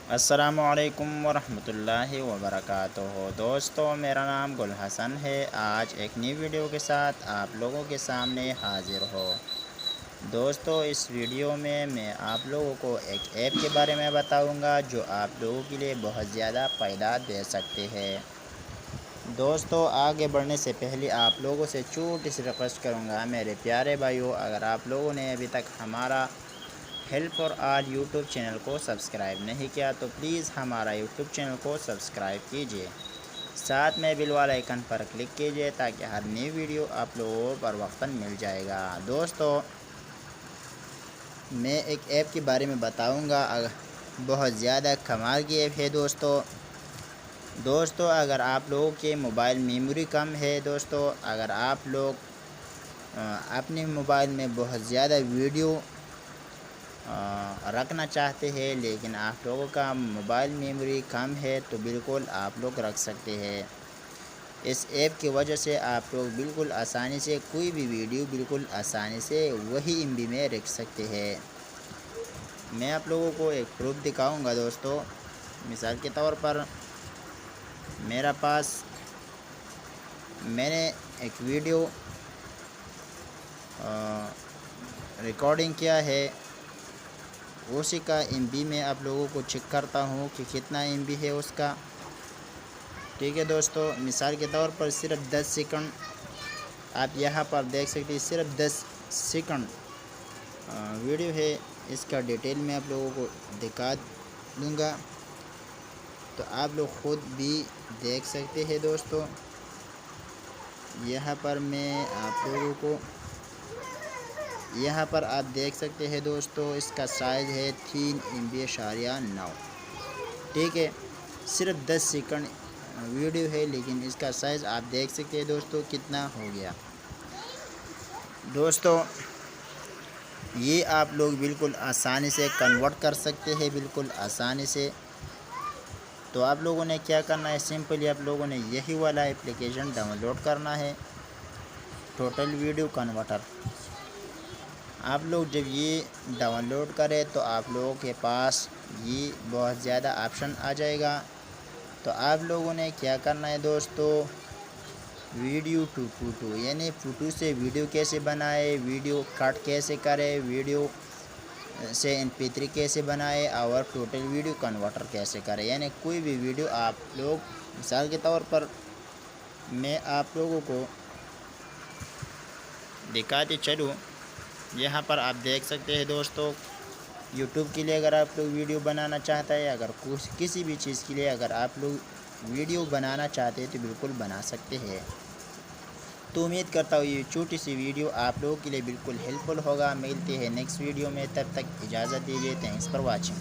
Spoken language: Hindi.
अस्सलामुअलैकुम वरहमतुल्लाहि वबरकातुहू। दोस्तों, मेरा नाम गुल हसन है। आज एक नई वीडियो के साथ आप लोगों के सामने हाज़िर हो। दोस्तों, इस वीडियो में मैं आप लोगों को एक ऐप के बारे में बताऊंगा जो आप लोगों के लिए बहुत ज़्यादा फ़ायदा दे सकते हैं। दोस्तों, आगे बढ़ने से पहले आप लोगों से छोटी सी रिक्वेस्ट करूंगा मेरे प्यारे भाइयों, अगर आप लोगों ने अभी तक हमारा help for all YouTube channel को सब्सक्राइब नहीं किया तो प्लीज़ हमारा यूट्यूब चैनल को सब्सक्राइब कीजिए। साथ में बिल वाला आइकन पर क्लिक कीजिए ताकि हर नई वीडियो आप लोगों पर वक्तन मिल जाएगा। दोस्तों, मैं एक ऐप के बारे में बताऊंगा, बहुत ज़्यादा कमाल की ऐप है। दोस्तों, अगर आप लोगों के मोबाइल मेमोरी कम है, दोस्तों अगर आप लोग अपने मोबाइल में बहुत ज़्यादा वीडियो रखना चाहते हैं लेकिन आप लोगों का मोबाइल मेमोरी कम है तो बिल्कुल आप लोग रख सकते हैं। इस ऐप की वजह से आप लोग बिल्कुल आसानी से कोई भी वीडियो बिल्कुल आसानी से वही एमबी में रख सकते हैं। मैं आप लोगों को एक प्रूफ दिखाऊंगा। दोस्तों, मिसाल के तौर पर मेरा पास मैंने एक वीडियो रिकॉर्डिंग किया है, उसी का एमबी में आप लोगों को चेक करता हूँ कि कितना एमबी है उसका। ठीक है दोस्तों, मिसाल के तौर पर सिर्फ 10 सेकंड आप यहाँ पर देख सकते हैं, सिर्फ 10 सेकंड वीडियो है। इसका डिटेल में आप लोगों को दिखा दूँगा तो आप लोग ख़ुद भी देख सकते हैं। दोस्तों, यहाँ पर मैं आप लोगों को यहाँ पर आप देख सकते हैं। दोस्तों, इसका साइज़ है 3 MB/9। ठीक है, सिर्फ 10 सेकंड वीडियो है लेकिन इसका साइज़ आप देख सकते हैं दोस्तों कितना हो गया। दोस्तों, ये आप लोग बिल्कुल आसानी से कन्वर्ट कर सकते हैं, बिल्कुल आसानी से। तो आप लोगों ने क्या करना है, सिंपली आप लोगों ने यही वाला एप्लीकेशन डाउनलोड करना है, टोटल वीडियो कन्वर्टर। आप लोग जब ये डाउनलोड करें तो आप लोगों के पास ये बहुत ज़्यादा ऑप्शन आ जाएगा। तो आप लोगों ने क्या करना है दोस्तों, वीडियो टू फोटो यानी फ़ोटो से वीडियो कैसे बनाए, वीडियो कट कैसे करें, वीडियो से MP3 कैसे बनाए और टोटल वीडियो कन्वर्टर कैसे करें। यानी कोई भी वीडियो आप लोग, मिसाल के तौर पर मैं आप लोगों को दिखाते चलूँ, यहाँ पर आप देख सकते हैं दोस्तों, यूट्यूब के लिए अगर आप लोग वीडियो बनाना चाहते हैं, अगर किसी भी चीज़ के लिए अगर आप लोग वीडियो बनाना चाहते हैं तो बिल्कुल बना सकते हैं। तो उम्मीद करता हूँ ये छोटी सी वीडियो आप लोगों के लिए बिल्कुल हेल्पफुल होगा। मिलते हैं नेक्स्ट वीडियो में, तब तक इजाज़त दीजिए। Thanks for watching.